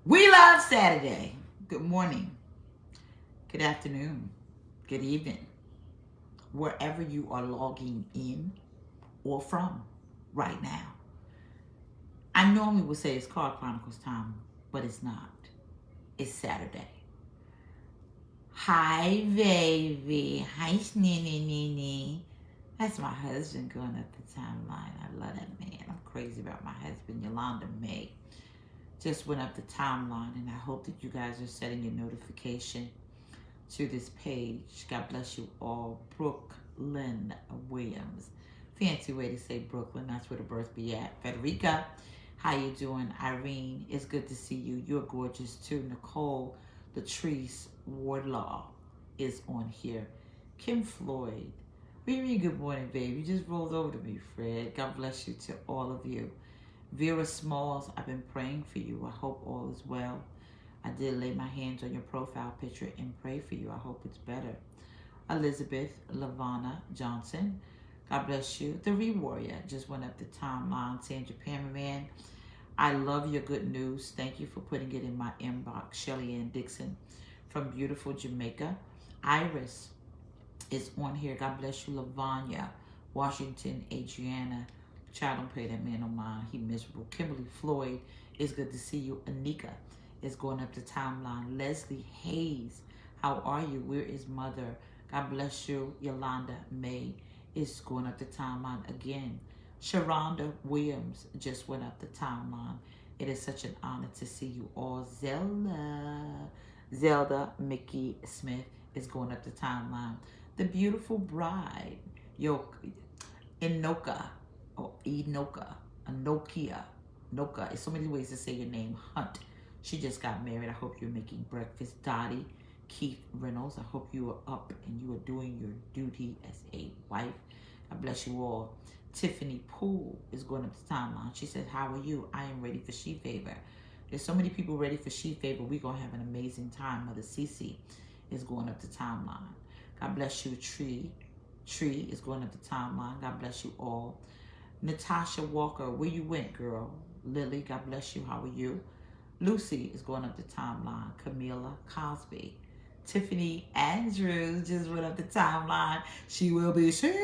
We love Saturday. Good morning, good afternoon, good evening, wherever you are logging in or from right now. I normally would say it's Car Chronicles time, but it's not. It's Saturday. Hi, baby. Hi, Snee. That's my husband going up the timeline. I love that man. I'm crazy about my husband, Yolanda May. Just went up the timeline, and I hope that you guys are setting your notification to this page. God bless you all. Brooklyn Williams. Fancy way to say Brooklyn. That's where the birth be at. Federica, how you doing? Irene, it's good to see you. You're gorgeous too. Nicole Latrice Wardlaw is on here. Kim Floyd. Riri, good morning, babe. You just rolled over to me, Fred. God bless you to all of you. Vera Smalls, I've been praying for you. I hope all is well. I did lay my hands on your profile picture and pray for you. I hope it's better. Elizabeth Lavana Johnson, God bless you. The Re-Warrior just went up the timeline. Sandra Pammerman, I love your good news. Thank you for putting it in my inbox. Shelly Ann Dixon from beautiful Jamaica. Iris is on here. God bless you. Lavanya Washington, Adriana. Child, don't pay that man no mind. He miserable. Kimberly Floyd, it's good to see you. Anika is going up the timeline. Leslie Hayes, how are you? Where is mother? God bless you. Yolanda May is going up the timeline again. Sharonda Williams just went up the timeline. It is such an honor to see you all. Zelda Mickey Smith is going up the timeline. The beautiful bride, Inoka, or Anokia, Noka. It's so many ways to say your name. Hunt. She just got married. I hope you're making breakfast. Dottie, Keith Reynolds. I hope you are up and you are doing your duty as a wife. God bless you all. Tiffany Poole is going up the timeline. She said, how are you? I am ready for She Favor. There's so many people ready for She Favor. We're going to have an amazing time. Mother Cece is going up the timeline. God bless you, Tree. Tree is going up the timeline. God bless you all. Natasha Walker, where you went, girl? Lily, God bless you. How are you? Lucy is going up the timeline. Camila Cosby. Tiffany Andrews just went up the timeline. She will be singing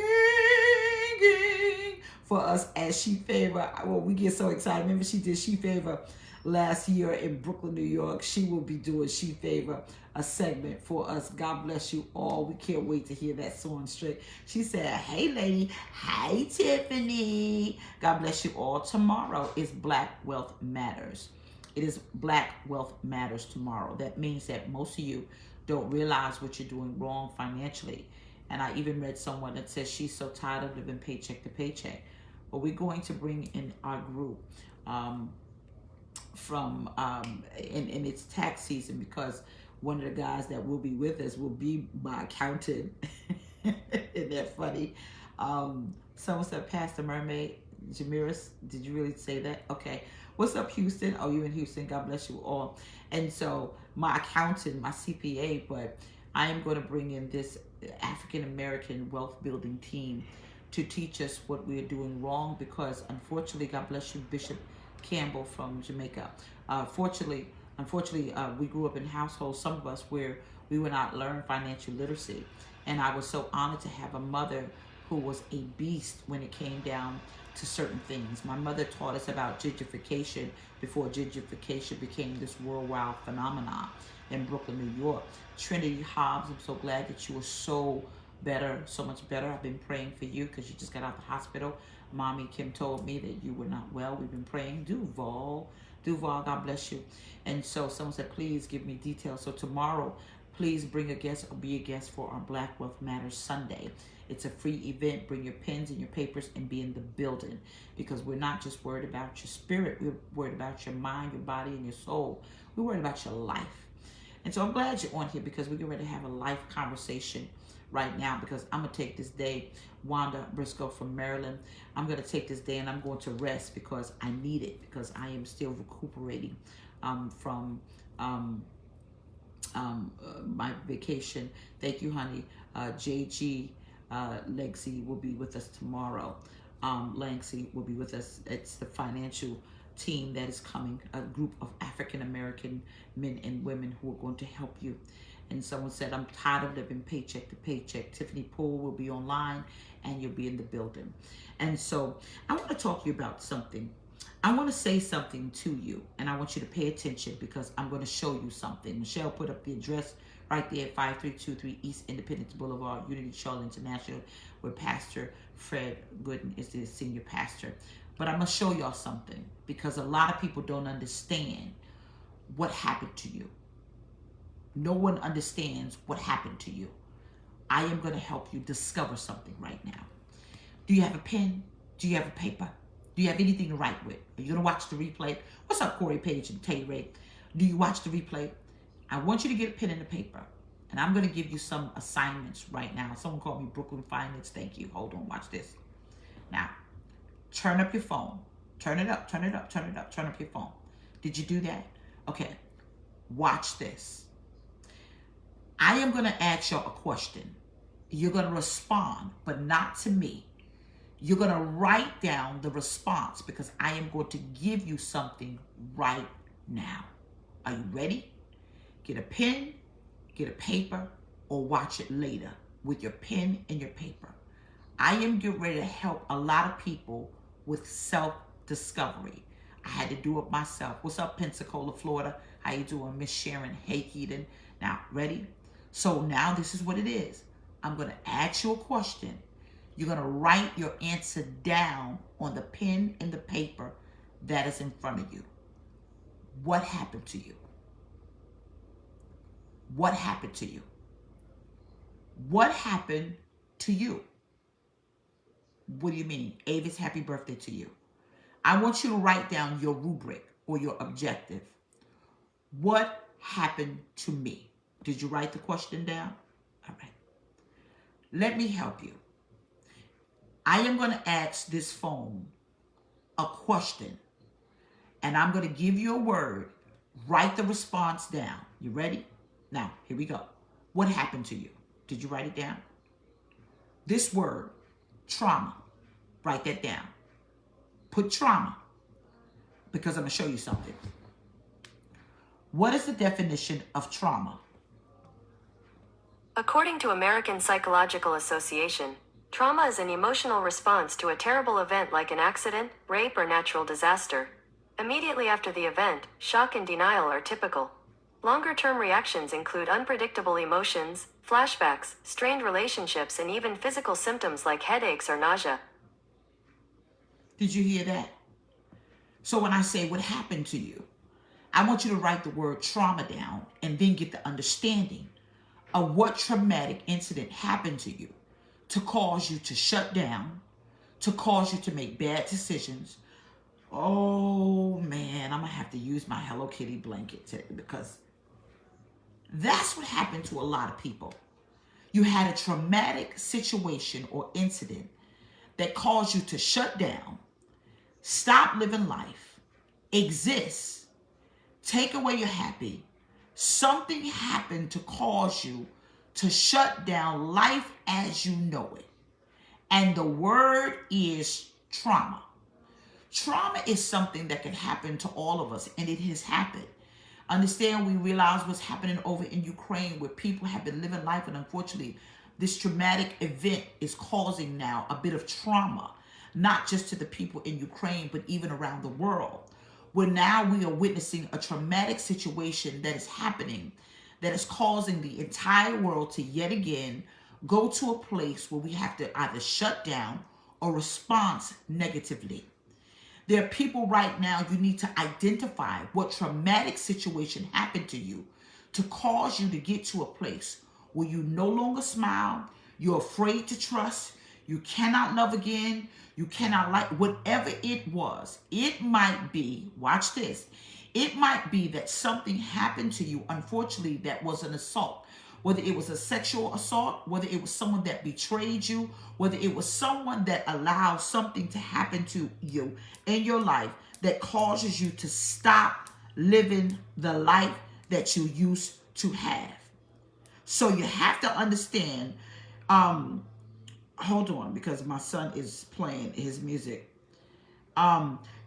for us as She Favor. Well, we get so excited. Remember, she did She Favor last year in Brooklyn, New York. She will be doing She Favor, a segment for us. God bless you all. We can't wait to hear that song straight. She said, hey, lady. Hey, Tiffany. God bless you all. Tomorrow is Black Wealth Matters. It is Black Wealth Matters tomorrow. That means that most of you don't realize what you're doing wrong financially. And I even read someone that says she's so tired of living paycheck to paycheck. But we're going to bring in our group and it's tax season, because one of the guys that will be with us will be my accountant. Isn't that funny? Someone said, Pastor Mermaid, Jamiris, did you really say that? Okay. What's up, Houston? Oh, you in Houston. God bless you all. And so my accountant, my CPA, but I am going to bring in this African American wealth building team to teach us what we are doing wrong, because unfortunately, God bless you, Bishop Campbell from Jamaica. Unfortunately, we grew up in households, some of us, where we were not learned financial literacy. And I was so honored to have a mother who was a beast when it came down to certain things. My mother taught us about gentrification before gentrification became this worldwide phenomenon in Brooklyn, New York. Trinity Hobbs, I'm so glad that you were so much better. I've been praying for you because you just got out of the hospital. Mommy Kim told me that you were not well. We've been praying. Duval, God bless you. And so someone said, please give me details. So tomorrow, please bring a guest or be a guest for our Black Wealth Matters Sunday. It's a free event. Bring your pens and your papers and be in the building, because we're not just worried about your spirit. We're worried about your mind, your body, and your soul. We're worried about your life. And so I'm glad you're on here, because we're ready to have a life conversation right now, because I'm going to take this day. Wanda Briscoe from Maryland, I'm going to take this day and I'm going to rest, because I need it, because I am still recuperating from my vacation. Thank you, honey. JG Legacy will be with us tomorrow. Langsy will be with us. It's the financial team that is coming, a group of African American men and women who are going to help you. And someone said, I'm tired of living paycheck to paycheck. Tiffany Poole will be online and you'll be in the building. And so I want to talk to you about something. I want to say something to you, and I want you to pay attention because I'm going to show you something. Michelle put up the address right there at 5323 East Independence Boulevard, Unity Charlotte International, where Pastor Fred Gooden is the senior pastor. But I'm going to show y'all something because a lot of people don't understand what happened to you. No one understands what happened to you. I am going to help you discover something right now. Do you have a pen? Do you have a paper? Do you have anything to write with? Are you going to watch the replay? What's up, Corey Page and Tay Ray? Do you watch the replay? I want you to get a pen and a paper. And I'm going to give you some assignments right now. Someone called me Brooklyn Finance. Thank you. Hold on. Watch this. Now, turn up your phone. Turn it up. Turn it up. Turn it up. Turn up your phone. Did you do that? Okay. Watch this. I am going to ask y'all a question. You're going to respond, but not to me. You're going to write down the response because I am going to give you something right now. Are you ready? Get a pen, get a paper, or watch it later with your pen and your paper. I am getting ready to help a lot of people with self-discovery. I had to do it myself. What's up, Pensacola, Florida? How you doing, Miss Sharon? Hey, Keaton. Now, ready? So now this is what it is. I'm going to ask you a question. You're going to write your answer down on the pen and the paper that is in front of you. What happened to you? What happened to you? What happened to you? What do you mean? Avis, happy birthday to you. I want you to write down your rubric or your objective. What happened to me? Did you write the question down? All right. Let me help you. I am going to ask this phone a question, and I'm going to give you a word. Write the response down. You ready? Now, here we go. What happened to you? Did you write it down? This word, trauma. Write that down. Put trauma, because I'm going to show you something. What is the definition of trauma? According to American Psychological Association, trauma is an emotional response to a terrible event like an accident, rape, or natural disaster. Immediately after the event, shock and denial are typical. Longer-term reactions include unpredictable emotions, flashbacks, strained relationships, and even physical symptoms like headaches or nausea. Did you hear that? So when I say what happened to you, I want you to write the word trauma down and then get the understanding of what traumatic incident happened to you to cause you to shut down, to cause you to make bad decisions. Oh man, I'm gonna have to use my Hello Kitty blanket today because that's what happened to a lot of people. You had a traumatic situation or incident that caused you to shut down, stop living life, exist, take away your happy. Something happened to cause you to shut down life as you know it. And the word is trauma. Trauma is something that can happen to all of us, and it has happened. Understand, we realize what's happening over in Ukraine where people have been living life, and unfortunately, this traumatic event is causing now a bit of trauma, not just to the people in Ukraine, but even around the world, where now we are witnessing a traumatic situation that is happening that is causing the entire world to yet again go to a place where we have to either shut down or respond negatively. There are people right now, you need to identify what traumatic situation happened to you to cause you to get to a place where you no longer smile, you're afraid to trust, you cannot love again, you cannot like, whatever it was. It might be, watch this, it might be that something happened to you, unfortunately, that was an assault. Whether it was a sexual assault, whether it was someone that betrayed you, whether it was someone that allowed something to happen to you in your life that causes you to stop living the life that you used to have. So you have to understand, hold on, because my son is playing his music.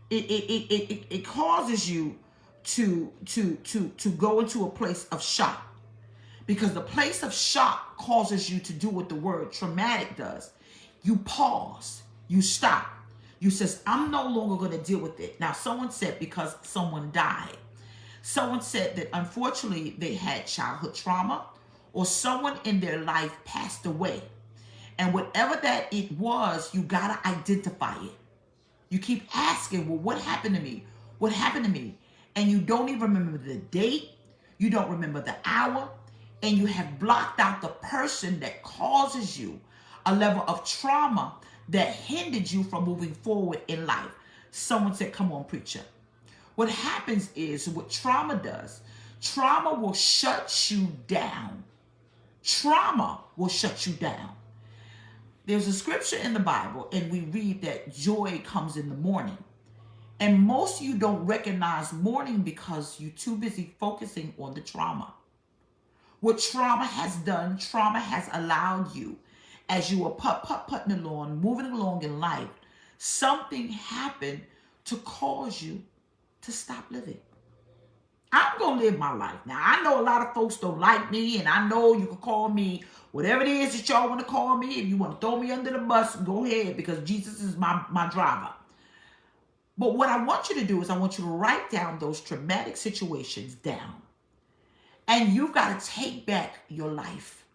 it causes you to go into a place of shock, because the place of shock causes you to do what the word traumatic does. You pause, you stop, you says, I'm no longer going to deal with it. Now, someone said because someone died. Someone said that unfortunately they had childhood trauma, or someone in their life passed away. And whatever that it was, you got to identify it. You keep asking, well, what happened to me? What happened to me? And you don't even remember the date. You don't remember the hour. And you have blocked out the person that causes you a level of trauma that hindered you from moving forward in life. Someone said, come on, preacher. What happens is, what trauma does, trauma will shut you down. Trauma will shut you down. There's a scripture in the Bible, and we read that joy comes in the morning. And most of you don't recognize morning because you're too busy focusing on the trauma. What trauma has done, trauma has allowed you, as you were putting along, moving along in life, something happened to cause you to stop living. I'm going to live my life. Now, I know a lot of folks don't like me, and I know you can call me whatever it is that y'all want to call me. If you want to throw me under the bus, go ahead, because Jesus is my driver. But what I want you to do is I want you to write down those traumatic situations down. And you've got to take back your life.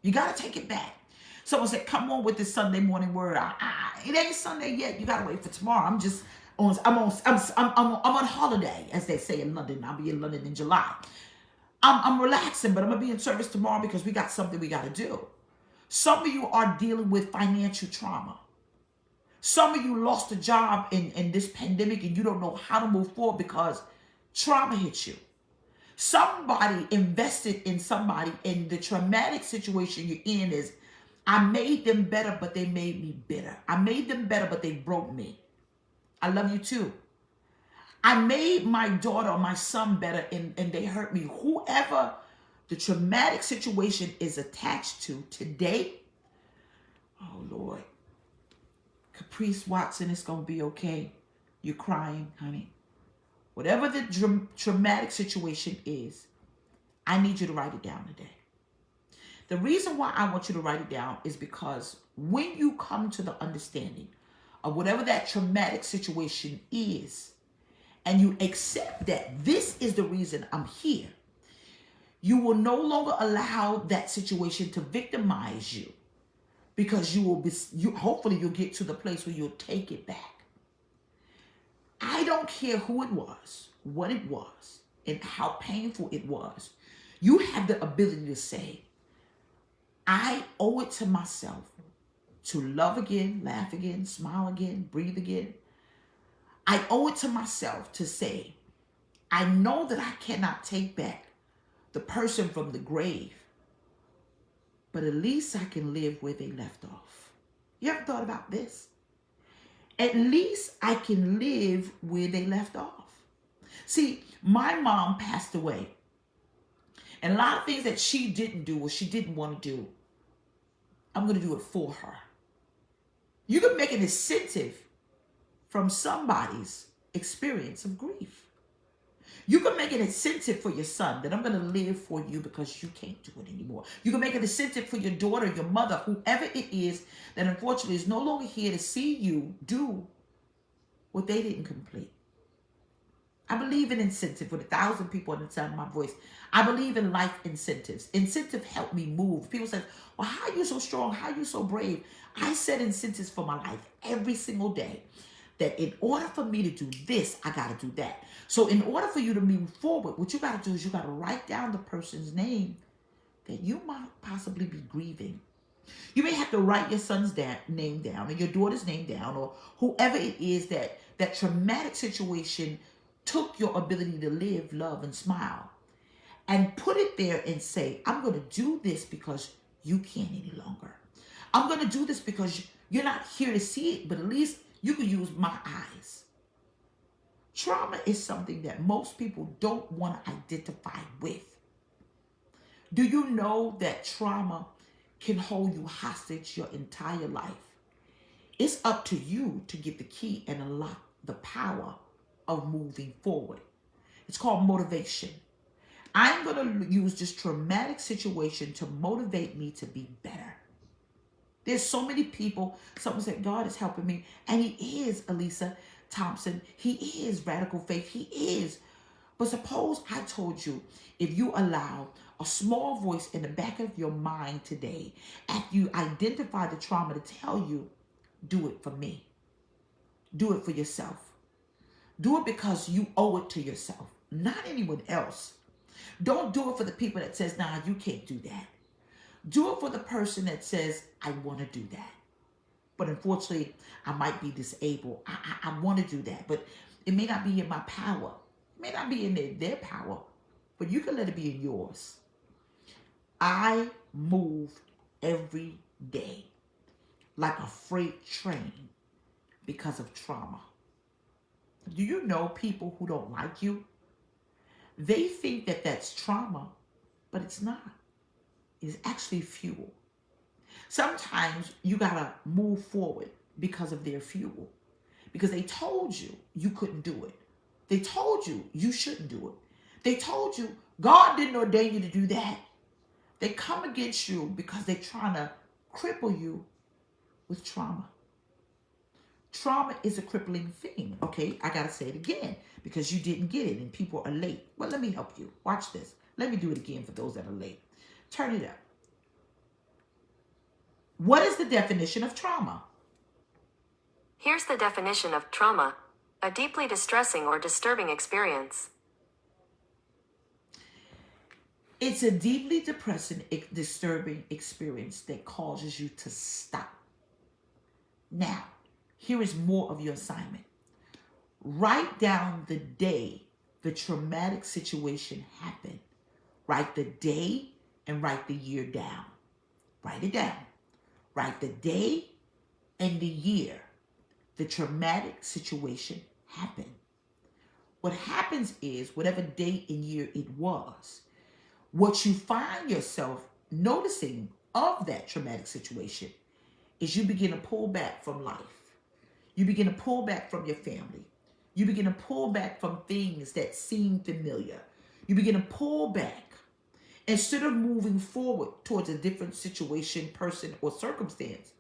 You got to take it back. Someone said, come on with this Sunday morning word. It ain't Sunday yet. You got to wait for tomorrow. I'm on holiday, as they say in London. I'll be in London in July. I'm relaxing, but I'm going to be in service tomorrow because we got something we got to do. Some of you are dealing with financial trauma. Some of you lost a job in this pandemic and you don't know how to move forward because trauma hit you. Somebody invested in somebody, and the traumatic situation you're in is, I made them better, but they made me bitter. I made them better, but they broke me. I love you too. I made my daughter or my son better, and they hurt me. Whoever the traumatic situation is attached to today, oh Lord, Caprice Watson, it's going to be okay. You're crying, honey. Whatever the traumatic situation is, I need you to write it down today. The reason why I want you to write it down is because when you come to the understanding of whatever that traumatic situation is, and you accept that this is the reason I'm here, you will no longer allow that situation to victimize you, because hopefully you'll get to the place where you'll take it back. I don't care who it was, what it was, and how painful it was. You have the ability to say, I owe it to myself to love again, laugh again, smile again, breathe again. I owe it to myself to say, I know that I cannot take back the person from the grave, but at least I can live where they left off. You ever thought about this? At least I can live where they left off. See, my mom passed away. And a lot of things that she didn't do or she didn't want to do, I'm going to do it for her. You can make an incentive from somebody's experience of grief. You can make an incentive for your son that I'm going to live for you because you can't do it anymore. You can make an incentive for your daughter, your mother, whoever it is that unfortunately is no longer here to see you do what they didn't complete. I believe in incentive with 1,000 people on the sound of my voice. I believe in life incentives. Incentive help me move. People say, well, how are you so strong? How are you so brave? I set incentives for my life every single day, that in order for me to do this, I got to do that. So in order for you to move forward, what you got to do is you got to write down the person's name that you might possibly be grieving. You may have to write your son's name down or your daughter's name down, or whoever it is that traumatic situation took your ability to live, love, and smile, and put it there and say, I'm going to do this because you can't any longer. I'm going to do this because you're not here to see it, but at least you can use my eyes. Trauma is something that most people don't want to identify with. Do you know that trauma can hold you hostage your entire life? It's up to you to get the key and unlock the power of moving forward. It's called motivation. I'm going to use this traumatic situation to motivate me to be better. There's so many people, someone said, God is helping me. And he is, Elisa Thompson. He is radical faith. He is. But suppose I told you, if you allow a small voice in the back of your mind today, after you identify the trauma, to tell you, do it for me. Do it for yourself. Do it because you owe it to yourself, not anyone else. Don't do it for the people that says, nah, you can't do that. Do it for the person that says, I want to do that. But unfortunately, I might be disabled. I want to do that. But it may not be in my power. It may not be in their power. But you can let it be in yours. I move every day like a freight train because of trauma. Do you know people who don't like you? They think that that's trauma, but it's not. It's actually fuel. Sometimes you gotta move forward because of their fuel. Because they told you you couldn't do it. They told you you shouldn't do it. They told you God didn't ordain you to do that. They come against you because they're trying to cripple you with trauma. Trauma is a crippling thing. Okay, I gotta say it again because you didn't get it and people are late. Well, let me help you. Watch this. Let me do it again for those that are late. Turn it up. What is the definition of trauma? Here's the definition of trauma: a deeply distressing or disturbing experience. It's a deeply depressing, disturbing experience that causes you to stop. Now, here is more of your assignment. Write down the day the traumatic situation happened. Write the day and write the year down. Write it down. Write the day and the year the traumatic situation happened. What happens is, whatever date and year it was, what you find yourself noticing of that traumatic situation is you begin to pull back from life. You begin to pull back from your family. You begin to pull back from things that seem familiar. You begin to pull back. Instead of moving forward towards a different situation, person, or circumstance,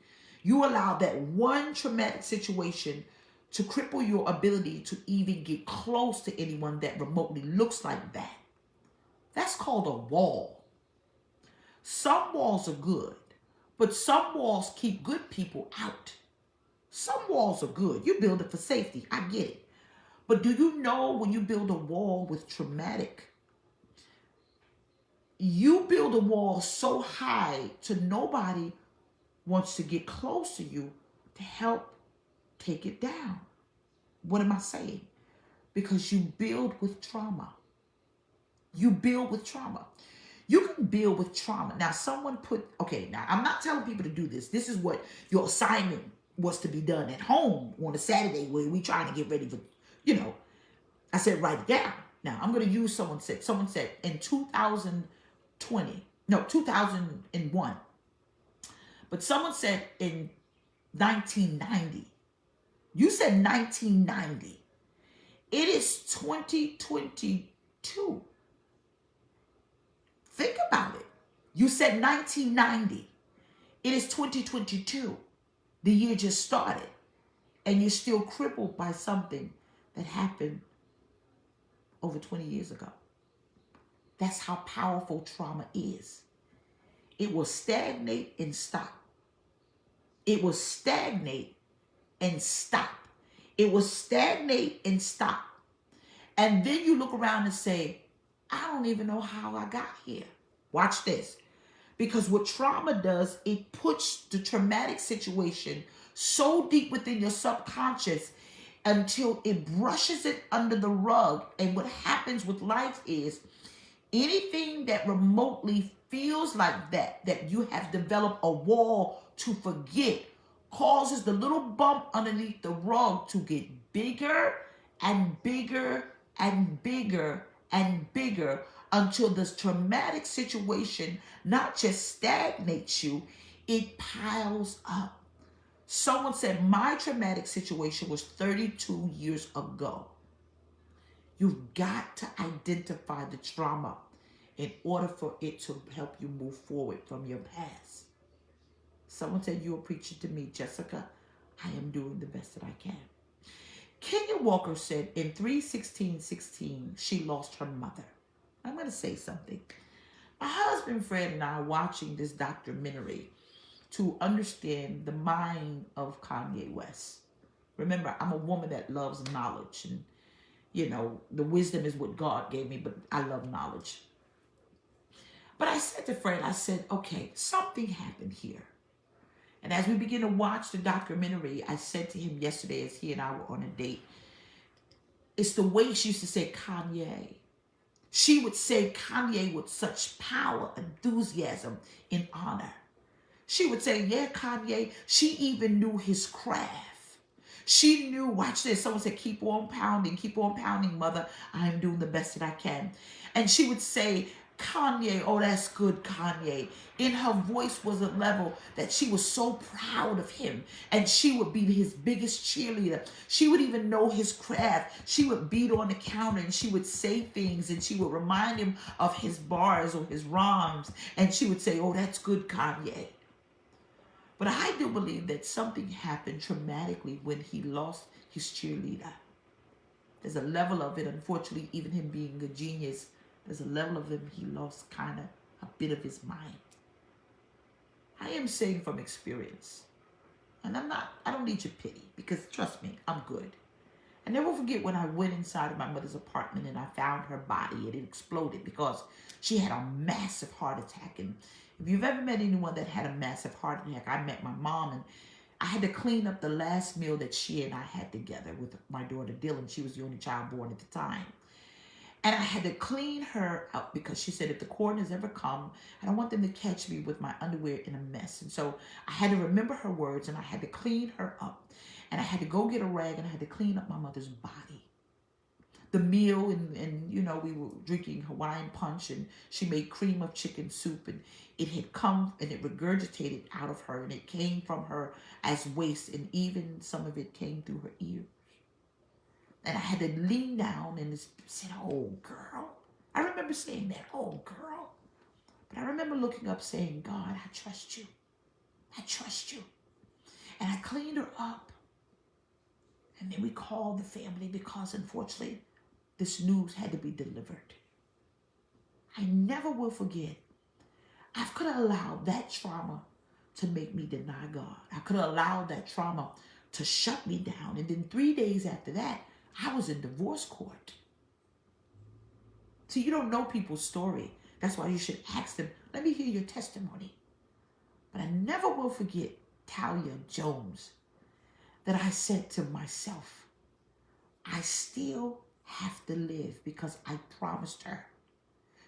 you allow that one traumatic situation to cripple your ability to even get close to anyone that remotely looks like that. That's called a wall. Some walls are good, but some walls keep good people out. Some walls are good. You build it for safety. I get it. But do you know when you build a wall with traumatic, you build a wall so high to nobody wants to get close to you to help take it down. What am I saying? Because you build with trauma. You build with trauma. You can build with trauma. Now, now I'm not telling people to do this. This is what your assignment was to be done at home on a Saturday where we trying to get ready for, I said, write it down. Now, I'm going to use someone said in 2001. But someone said in 1990. You said 1990. It is 2022. Think about it. You said 1990. It is 2022. The year just started. And you're still crippled by something that happened over 20 years ago. That's how powerful trauma is. It will stagnate and stop. It will stagnate and stop. It will stagnate and stop. And then you look around and say, I don't even know how I got here. Watch this. Because what trauma does, it puts the traumatic situation so deep within your subconscious until it brushes it under the rug. And what happens with life is anything that remotely feels like that you have developed a wall to forget, causes the little bump underneath the rug to get bigger and bigger and bigger and bigger until this traumatic situation not just stagnates you, it piles up. Someone said, my traumatic situation was 32 years ago. You've got to identify the trauma in order for it to help you move forward from your past. Someone said, you were preaching to me, Jessica. I am doing the best that I can. Kenya Walker said in 3/16/16, she lost her mother. I'm going to say something. My husband Fred and I are watching this documentary to understand the mind of Kanye West. Remember, I'm a woman that loves knowledge, and the wisdom is what God gave me, but I love knowledge. But I said to Fred, I said, okay, something happened here. And as we begin to watch the documentary, I said to him yesterday as he and I were on a date, it's the way she used to say Kanye. She would say Kanye with such power, enthusiasm, and honor. She would say, yeah, Kanye. She even knew his craft. She knew, watch this. Someone said, keep on pounding, mother. I am doing the best that I can. And she would say, Kanye, oh, that's good, Kanye. In her voice was a level that she was so proud of him. And she would be his biggest cheerleader. She would even know his craft. She would beat on the counter and she would say things and she would remind him of his bars or his rhymes. And she would say, oh, that's good, Kanye. But I do believe that something happened traumatically when he lost his cheerleader. There's a level of it, unfortunately, even him being a genius, there's a level of him he lost kind of a bit of his mind. I am saying from experience, and I don't need your pity, because trust me, I'm good. I never forget when I went inside of my mother's apartment and I found her body and it exploded because she had a massive heart attack. And if you've ever met anyone that had a massive heart attack, I met my mom, and I had to clean up the last meal that she and I had together with my daughter Dylan. She was the only child born at the time. And I had to clean her up because she said, if the coroners ever come, I don't want them to catch me with my underwear in a mess. And so I had to remember her words and I had to clean her up. And I had to go get a rag and I had to clean up my mother's body. The meal and we were drinking Hawaiian punch and she made cream of chicken soup and it had come and it regurgitated out of her and it came from her as waste and even some of it came through her ears. And I had to lean down and said, oh, girl. I remember saying that, oh, girl. But I remember looking up saying, God, I trust you. I trust you. And I cleaned her up. And then we called the family because, unfortunately, this news had to be delivered. I never will forget. I could have allowed that trauma to make me deny God. I could have allowed that trauma to shut me down. And then 3 days after that, I was in divorce court. So you don't know people's story. That's why you should ask them, let me hear your testimony. But I never will forget Talia Jones, that I said to myself, I still have to live because I promised her.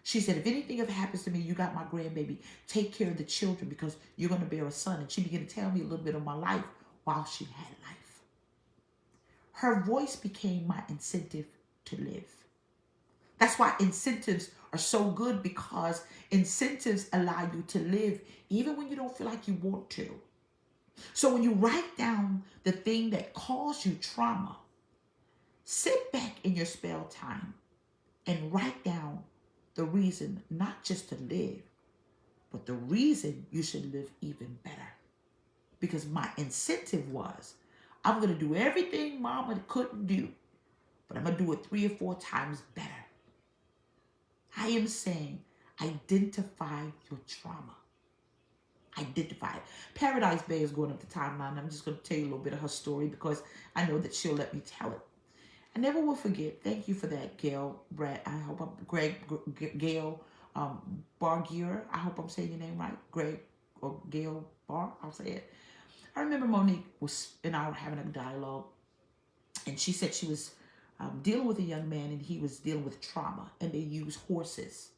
She said, if anything ever happens to me, you got my grandbaby. Take care of the children because you're going to bear a son. And she began to tell me a little bit of my life while she had life. Her voice became my incentive to live. That's why incentives are so good, because incentives allow you to live even when you don't feel like you want to. So when you write down the thing that caused you trauma, sit back in your spare time and write down the reason, not just to live, but the reason you should live even better. Because my incentive was, I'm going to do everything mama couldn't do, but I'm going to do it 3 or 4 times better. I am saying, identify your trauma. Identify it. Paradise Bay is going up the timeline. I'm just going to tell you a little bit of her story because I know that she'll let me tell it. I never will forget. Thank you for that, Gail. Brad. I hope I'm Gail Bargier. I hope I'm saying your name right. Greg or Gail Bar. I'll say it. I remember Monique and I were having a dialogue, and she said she was dealing with a young man, and he was dealing with trauma, and they used horses.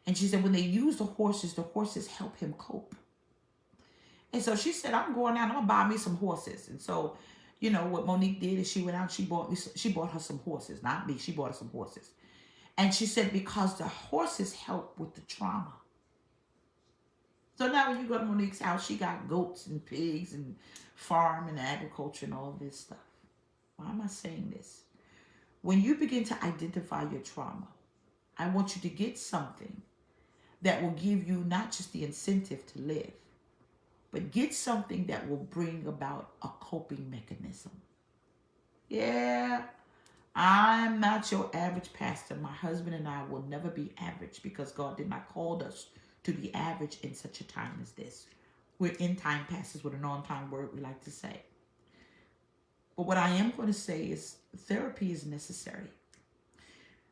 And she said when they used the horses help him cope. And so she said, I'm going out, I'm going to buy me some horses. And so, what Monique did is she went out, she bought her some horses. Not me, she bought her some horses. And she said because the horses help with the trauma. So now when you go to Monique's house, she got goats and pigs and farm and agriculture and all this stuff. Why am I saying this? When you begin to identify your trauma, I want you to get something that will give you not just the incentive to live, but get something that will bring about a coping mechanism. Yeah, I'm not your average pastor. My husband and I will never be average because God did not call us to be average in such a time as this. We're in time pastors with a non-time word, we like to say. But what I am going to say is therapy is necessary.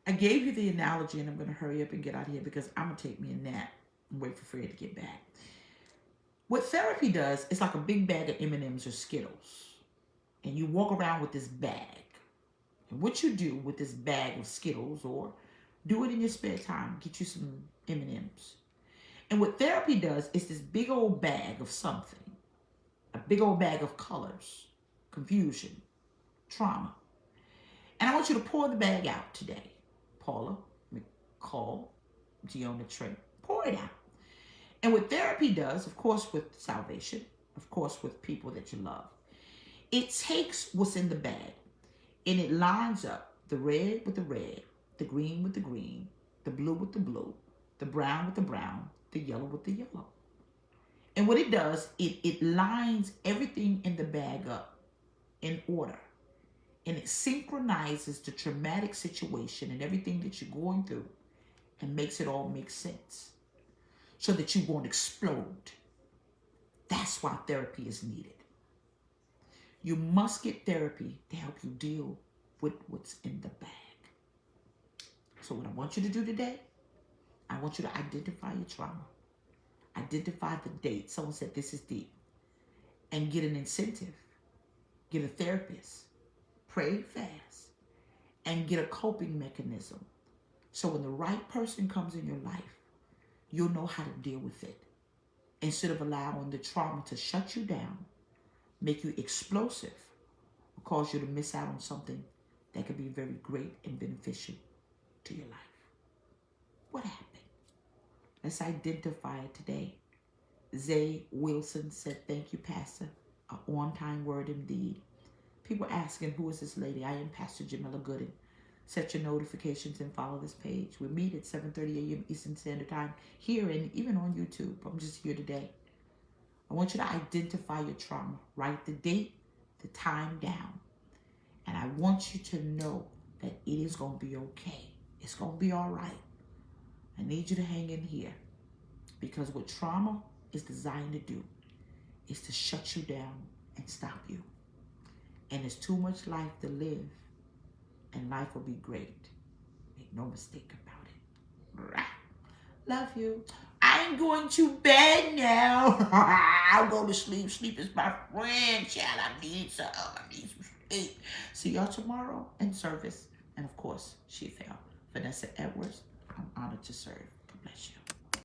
I gave you the analogy, and I'm going to hurry up and get out of here because I'm going to take me a nap and wait for Fred to get back. What therapy does is like a big bag of M&Ms or Skittles. And you walk around with this bag. And what you do with this bag of Skittles, or do it in your spare time, get you some M&Ms. And what therapy does is this big old bag of something. A big old bag of colors, confusion, trauma. And I want you to pour the bag out today. Paula, McCall, Giona Trent, pour it out. And what therapy does, of course, with salvation, of course, with people that you love, it takes what's in the bag and it lines up the red with the red, the green with the green, the blue with the blue, the brown with the brown, the yellow with the yellow. And what it does, it lines everything in the bag up in order. And it synchronizes the traumatic situation and everything that you're going through and makes it all make sense so that you won't explode. That's why therapy is needed. You must get therapy to help you deal with what's in the bag. So what I want you to do today, I want you to identify your trauma. Identify the date. Someone said this is deep. And get an incentive. Get a therapist. Pray fast. And get a coping mechanism. So when the right person comes in your life, you'll know how to deal with it. Instead of allowing the trauma to shut you down, make you explosive, or cause you to miss out on something that could be very great and beneficial to your life. What happened? Let's identify it today. Zay Wilson said, thank you, Pastor. An on-time word indeed. People asking, who is this lady? I am Pastor Jameliah Gooden. Set your notifications and follow this page. We meet at 7:30 a.m. Eastern Standard Time here and even on YouTube. I'm just here today. I want you to identify your trauma. Write the date, the time down. And I want you to know that it is going to be okay. It's going to be all right. I need you to hang in here. Because what trauma is designed to do is to shut you down and stop you. And there's too much life to live. And life will be great. Make no mistake about it. Love you. I'm going to bed now. I'll go to sleep. Sleep is my friend, child. I need some sleep. See y'all tomorrow in service. And of course, she fell. Vanessa Edwards, I'm honored to serve. God bless you.